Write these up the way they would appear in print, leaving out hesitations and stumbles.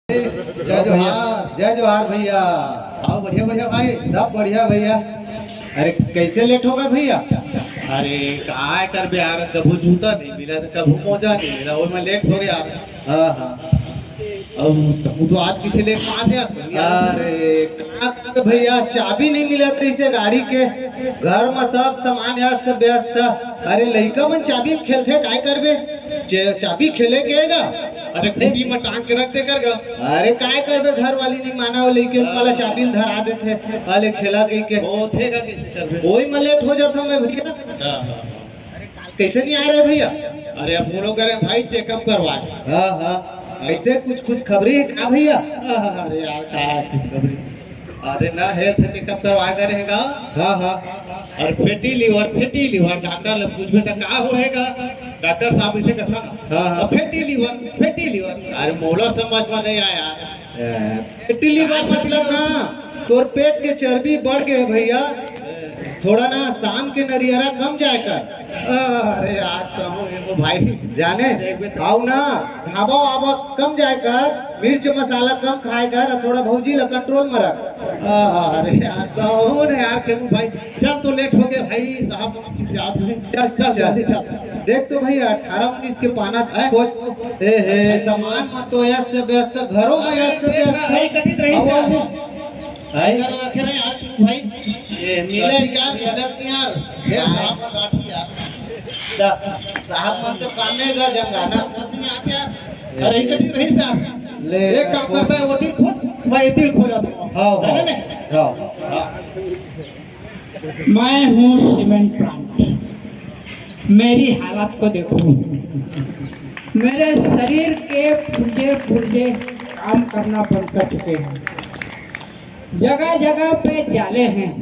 जय जोहार। जय जोहार भैया। आओ बढ़िया बढ़िया भाई। सब बढ़िया भैया। अरे कैसे लेट हो गए भैया? अरे काय कर बे यार, कभू जूता नहीं मिला तो कभू मोजा नहीं मिला, वो मैं लेट हो गया यार। हाँ हाँ। अब तो आज किसी लेट पहुंच गया। अरे कहाँ था भैया, चाबी नहीं मिला था इसे गाड़ी के। घर में सब सामान अस्त व्यस्त था। अरे लड़का मन चाबी में खेलते काय करबे, चाबी खेले केगा। अरे खूबी में टांग के रख दे कर गा। अरे काय करबे, घर वाली नहीं माना हो, लेकिन वाला चाबी धरा देते अले खेला कहीं के। वो थेगा कैसे करबे? वही में लेट हो जाता मैं भैया। हाँ हाँ। कैसे नहीं आ रहे भैया? अरे अब बोलो करे भाई चेकअप करवा। हाँ हाँ। ऐसे कुछ खुशखबरी है क्या भैया? अरे यार क्या खुशखबरी। अरे ना हेल्थ चेकअप करवा कर रहेगा। हाँ हाँ। और फैटी लीवर डॉक्टर ले पूछबे तो का होएगा। डॉक्टर साहब इसे कथा ना। हाँ, हाँ। फैटी लीवर अरे मोला समझ में नहीं आया। फैटी लीवर मतलब ना तोर पेट के चर्बी बढ़ गए भैया। थोड़ा ना शाम के नरियरा कम जाए कर। अरे यार कहूँ एगो भाई जाने आओ ना, ढाबा वाबा कम जाए कर, मिर्च मसाला कम खाए कर, और थोड़ा भौजी ला कंट्रोल में रख। अरे यार कहूँ ना यार कहूँ भाई, चल तो लेट हो गए भाई साहब किसी याद में। चल चल जल्दी चल। देख तो भैया 18-19 के पाना खोज। हे सामान मत तो व्यस्त व्यस्त, घरों में व्यस्त भाई कथित रही व्यस्त। साहब भाई कर रखे रहे आज भाई ये मिले यार गजब यार। हे साहब का गाठी यार साहब मन तो कामे का जंगाना मत नहीं आते यार। अरे कथित रही साहब ले एक काम करता है वो दिन खोज, मैं इतिल खो जाता हूँ। हाँ जाने हाँ नहीं? हाँ। मैं हूँ सीमेंट प्लांट। मेरी हालत को देखो, मेरे शरीर के पुर्जे पुर्जे काम करना बंद कर चुके हैं। जगह जगह पे जाले हैं,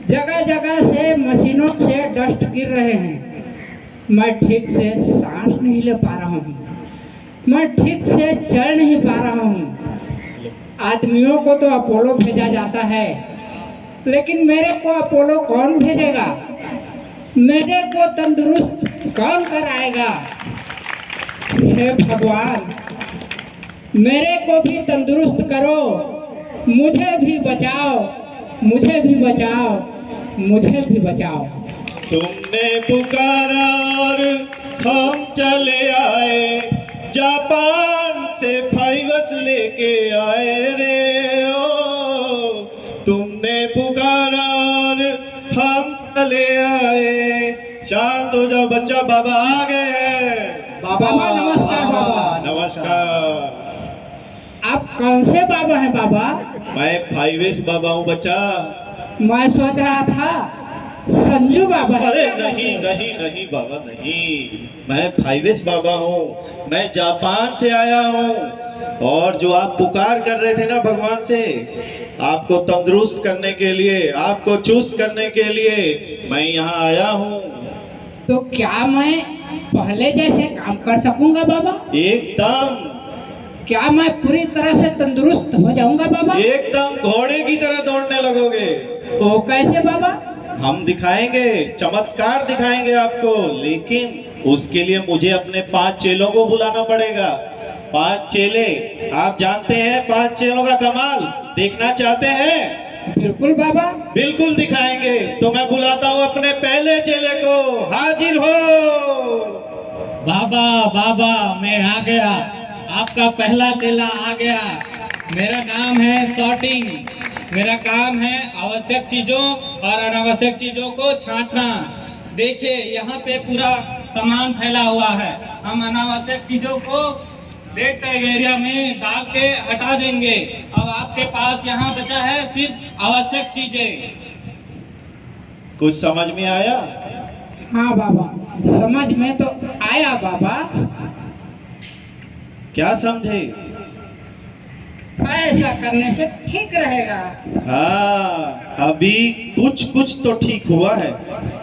जगह जगह से मशीनों से डस्ट गिर रहे हैं। मैं ठीक से सांस नहीं ले पा रहा हूँ, मैं ठीक से चल नहीं पा रहा हूँ। आदमियों को तो अपोलो भेजा जाता है, लेकिन मेरे को अपोलो कौन भेजेगा? मेरे को तंदुरुस्त कौन कराएगा? हे भगवान, मेरे को भी तंदुरुस्त करो, मुझे भी बचाओ, मुझे भी बचाओ, मुझे भी बचाओ। तुमने पुकारा और हम चले आए, जापान से फाइवस लेके आए रे ओ। तुमने पुकारा और हम चले आए, शांत हो जाओ बच्चा, बाबा आ गए हैं। बाबा नमस्कार बाबा। नमस्कार। आप कौन से बाबा हैं बाबा? मैं फाइवेस बाबा हूँ बच्चा। मैं सोच रहा था संजू बाबा हैं। अरे नहीं नहीं नहीं बाबा नहीं, मैं फाइवेस बाबा हूँ। मैं जापान से आया हूँ, और जो आप पुकार कर रहे थे ना भगवान से, आपको तंदुरुस्त करने के लिए, आपको चुस्त करने के लिए मैं यहाँ आया हूँ। तो क्या मैं पहले जैसे काम कर सकूंगा बाबा? एकदम क्या मैं पूरी तरह से तंदुरुस्त हो जाऊंगा बाबा? एकदम घोड़े की तरह दौड़ने लगोगे। वो कैसे बाबा? हम दिखाएंगे, चमत्कार दिखाएंगे आपको, लेकिन उसके लिए मुझे अपने 5 चेलों को बुलाना पड़ेगा। 5 चेले, आप जानते हैं 5 चेलों का कमाल देखना चाहते हैं? बिल्कुल बाबा। बिल्कुल दिखाएंगे। तो मैं बुलाता हूँ अपने पहले चेले को, हाजिर हो। बाबा बाबा मैं आ गया, आपका पहला चेला आ गया। मेरा नाम है सॉर्टिंग। मेरा काम है आवश्यक चीज़ों और अनावश्यक चीज़ों को छांटना। देखिए यहाँ पे पूरा सामान फैला हुआ है, हम अनावश्यक चीज़ों को रेड टैग एरिया में डाल के हटा देंगे। अब आपके पास यहाँ बचा है सिर्फ आवश्यक चीज़ें। कुछ समझ में आया? हाँ बाबा, समझ में तो आया बाबा। क्या समझे? ऐसा करने से ठीक रहेगा। हाँ, अभी कुछ तो ठीक हुआ है,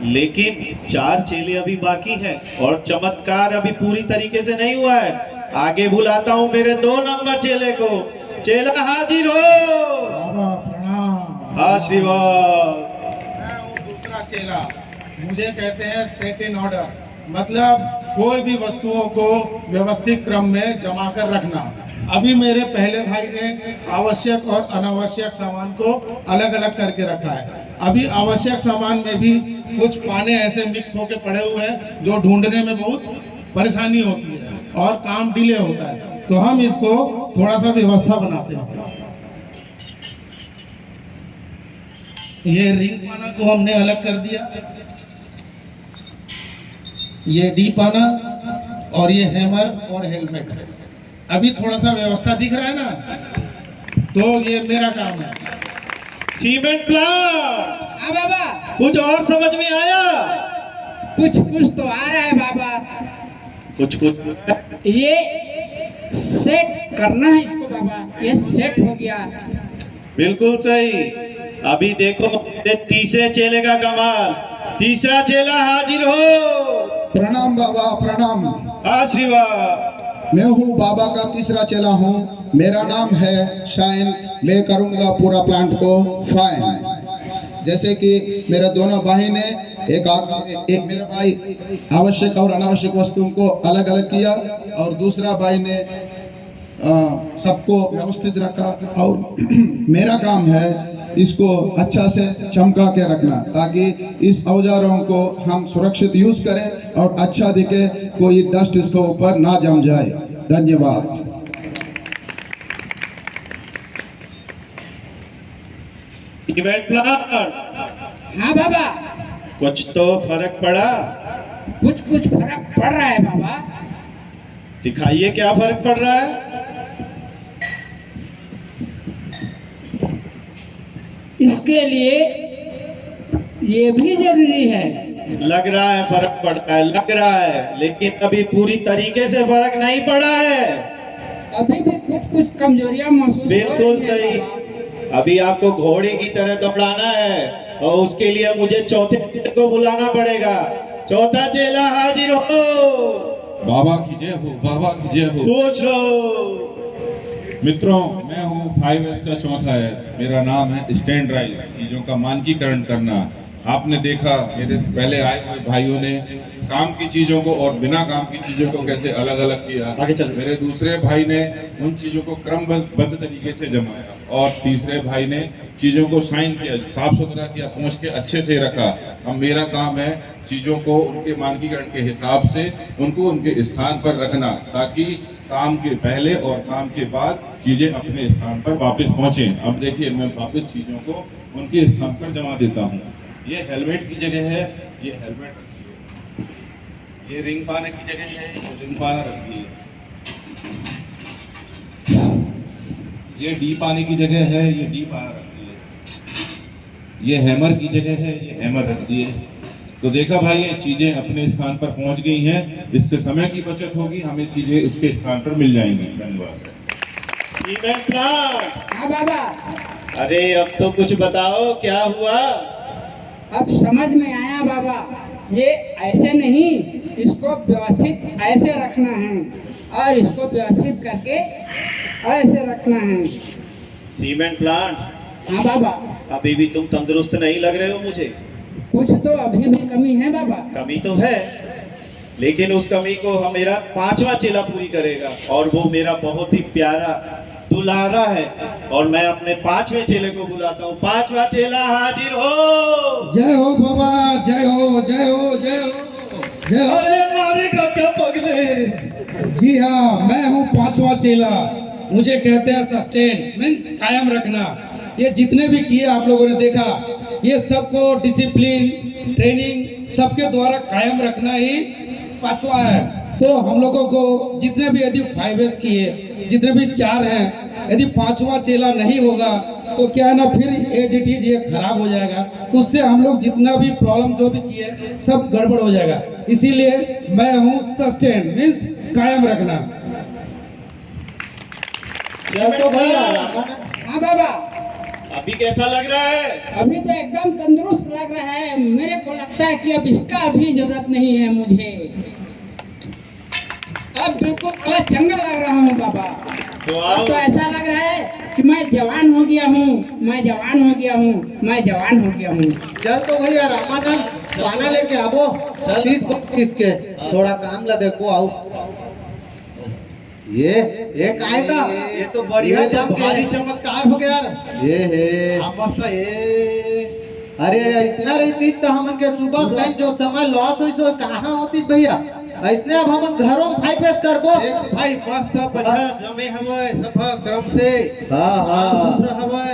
लेकिन 4 चेले अभी बाकी हैं, और चमत्कार अभी पूरी तरीके से नहीं हुआ है। आगे बुलाता हूँ मेरे 2 नंबर चेले को। चेला हाजिर हो। बाबा प्रणाम। आशीर्वाद। मैं हूँ दूसरा चेला, मुझे कहते हैं सेट इन ऑर्डर, मतलब कोई भी वस्तुओं को व्यवस्थित क्रम में जमा कर रखना। अभी मेरे पहले भाई ने आवश्यक और अनावश्यक सामान को अलग अलग करके रखा है। अभी आवश्यक सामान में भी कुछ पाने ऐसे मिक्स होके पड़े हुए हैं जो ढूंढने में बहुत परेशानी होती है और काम डिले होता है, तो हम इसको थोड़ा सा व्यवस्था बनाते हैं। ये रिंग पाना को हमने अलग कर दिया, ये डी पाना और ये हैमर और हेलमेट। अभी थोड़ा सा व्यवस्था दिख रहा है ना, तो ये मेरा काम है। सीमेंट प्लांट, हाँ बाबा, कुछ और समझ में आया? कुछ कुछ तो आ रहा है बाबा। कुछ कुछ ये सेट करना है इसको बाबा, ये सेट हो गया। बिल्कुल सही। अभी देखो मेरे तीसरे चेले का कमाल। तीसरा चेला हाजिर हो। प्रणाम बाबा, प्रणाम। आशीर्वाद। मैं हूँ बाबा का तीसरा चेला हूँ। मेरा नाम है शाइन। मैं करूँगा पूरा प्लांट को फाइन। जैसे कि मेरे दोनों भाई ने एक मेरा भाई आवश्यक और अनावश्यक वस्तुओं को अलग अलग किया और दूसरा भाई ने सबको व्यवस्थित रखा, और मेरा काम है इसको अच्छा से चमका के रखना ताकि इस औजारों को हम सुरक्षित यूज करें और अच्छा दिखे, कोई डस्ट इसके ऊपर ना जम जाए। धन्यवाद। इवेंट प्लान, हाँ बाबा, कुछ तो फर्क पड़ा? कुछ कुछ फर्क पड़ रहा है बाबा। दिखाइए क्या फर्क पड़ रहा है। इसके लिए ये भी जरूरी है। लग रहा है फर्क पड़ता है, लग रहा है, लेकिन अभी पूरी तरीके से फर्क नहीं पड़ा है। अभी भी कुछ कुछ कमजोरियां महसूस हो बिल्कुल रही हैं सही। बाबा। अभी आपको घोड़े की तरह दौड़ाना है और उसके लिए मुझे चौथे चेले को बुलाना पड़ेगा। चौथा चेला हाजिर हो। बाबा की जय हो, बाबा की जय हो। पूछ लो। मित्रों, मैं हूँ 5S का चौथा है। मेरा नाम है स्टैंडर्डाइज, चीज़ों का मानकीकरण करना। आपने देखा मेरे पहले आए हुए भाइयों ने काम की चीज़ों को और बिना काम की चीज़ों को कैसे अलग अलग किया। आगे चलो। मेरे दूसरे भाई ने उन चीज़ों को क्रमबद्ध तरीके से जमाया और तीसरे भाई ने चीज़ों को शाइन किया, साफ सुथरा किया, पहुँच के अच्छे से रखा। अब मेरा काम है चीज़ों को उनके मानकीकरण के हिसाब से उनको उनके स्थान पर रखना ताकि काम के पहले और काम के बाद चीजें अपने स्थान पर वापस पहुंचें। अब देखिए मैं वापस चीजों को उनके स्थान पर जमा देता हूं। ये हेलमेट की जगह है, ये हेलमेट रखिए। ये रिंग पाने की जगह है, ये रिंग पाना रखिए। ये डी पाने की जगह है, ये डी पाना रखिए। ये हैमर की जगह है, ये हैमर रख दिए। तो देखा भाई, ये चीजें अपने स्थान पर पहुंच गई हैं। इससे समय की बचत होगी, हमें चीजें उसके स्थान पर मिल जाएंगी। धन्यवाद। इवेंट प्लान, हाँ बाबा, अरे अब तो कुछ बताओ क्या हुआ। अब समझ में आया बाबा। ये ऐसे नहीं, इसको व्यवस्थित ऐसे रखना है और इसको व्यवस्थित करके ऐसे रखना है। सीमेंट प्लांट, हाँ बाबा, अभी भी तुम तंदुरुस्त नहीं लग रहे हो मुझे। कुछ तो अभी भी कमी है बाबा। कमी तो है, लेकिन उस कमी को हम मेरा पांचवा चेला पूरी करेगा और वो मेरा बहुत ही प्यारा दुलारा है। और मैं अपने पांचवें चेले को बुलाता हूँ। पांचवा चेला हाजिर हो। जय हो बाबा, जय हो, जय हो, जय हो, जय हो। अरे मारेगा क्या पगले। जी हाँ, मैं हूँ पांचवा चेला। मुझे कहते हैं सस्टेन, मीन्स कायम रखना। ये जितने भी किए आप लोगों ने देखा, ये सबको डिसिप्लिन ट्रेनिंग सबके द्वारा कायम रखना ही पांचवा है। तो हम लोगों को जितने भी यदि 5S किए, जितने भी 4 हैं, यदि पांचवा चेला नहीं होगा तो क्या है ना, फिर एज इट इज ये खराब हो जाएगा। तो उससे हम लोग जितना भी प्रॉब्लम जो भी किए सब गड़बड़ हो जाएगा। इसीलिए मैं हूँ सस्टेन, मीन्स कायम रखना। चलो भैया, हाँ बाबा, अभी कैसा लग रहा है? अभी तो एकदम तंदुरुस्त लग रहा है। मेरे को लगता है कि अब इसका भी जरूरत नहीं है मुझे। अब बिल्कुल चंगा लग रहा हूँ बाबा। तो अब आओ। तो ऐसा लग रहा है कि मैं जवान हो गया हूँ, मैं जवान हो गया हूँ, मैं जवान हो गया हूँ। चल तो भैया रामानंद, पाना लेके आवो 30-35 के थोड़ा काम ला देखो आओ ये काय का ये तो बढ़िया ये तो जम के भारी चमत्कार हो गया ये है अरे ऐसा रहती तो हमन के सुबह टाइम जो समय लॉस हुई सो कहाँ होती भैया ऐसने अब हमन घरों में फाइव पेस करबो एक तो भाई मस्त बढ़िया जमे हवे सब क्रम से हाँ हाँ दूसरा हवे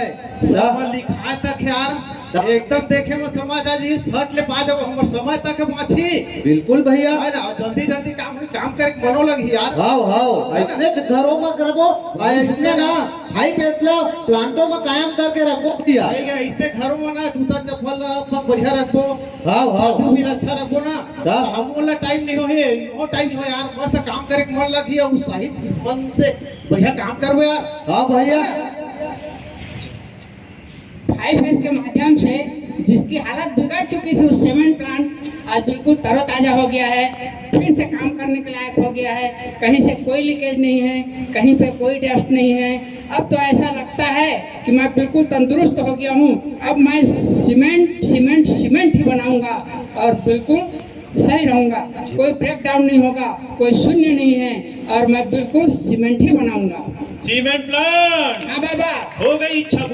सब लिखाए तक यार एकदम देखे में समझ आ जी फट ले पा जब हमर समय तक माछी बिल्कुल भैया है ना जल्दी जल्दी काम करे के मनो लगी यार हाउ हाउ ऐसने घरों में करबो ऐसने ना फाइव पेस ला प्लांटों में कायम करके रखो भैया आएगा इसने घरों में ना जूता चप्पल अपन बढ़िया रखो हाउ हाउ भी अच्छा रखो ना हाँ। हम वाला टाइम नहीं हो है वो टाइम हो यार मस्त काम करे के मन लगी है उत्साहित मन से बढ़िया काम करबो यार हाँ भैया 5S के माध्यम से जिसकी हालत बिगड़ चुकी थी उस सीमेंट प्लांट आज बिल्कुल तरोताज़ा हो गया है, फिर से काम करने के लायक हो गया है। कहीं से कोई लीकेज नहीं है, कहीं पे कोई डस्ट नहीं है। अब तो ऐसा लगता है कि मैं बिल्कुल तंदुरुस्त हो गया हूँ। अब मैं सीमेंट ही बनाऊंगा और बिल्कुल सही रहूंगा, कोई ब्रेक डाउन नहीं होगा, कोई शून्य नहीं है और मैं बिल्कुल सीमेंट ही बनाऊंगा। सीमेंट प्लांट हाँ बाबा, हो गई इच्छा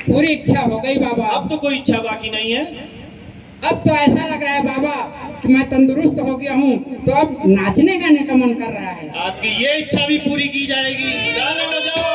पूरी इच्छा हो गई बाबा। अब तो कोई इच्छा बाकी नहीं है। अब तो ऐसा लग रहा है बाबा कि मैं तंदुरुस्त हो गया हूँ, तो अब नाचने गाने का मन कर रहा है। आपकी ये इच्छा भी पूरी की जाएगी। गाना बजाओ।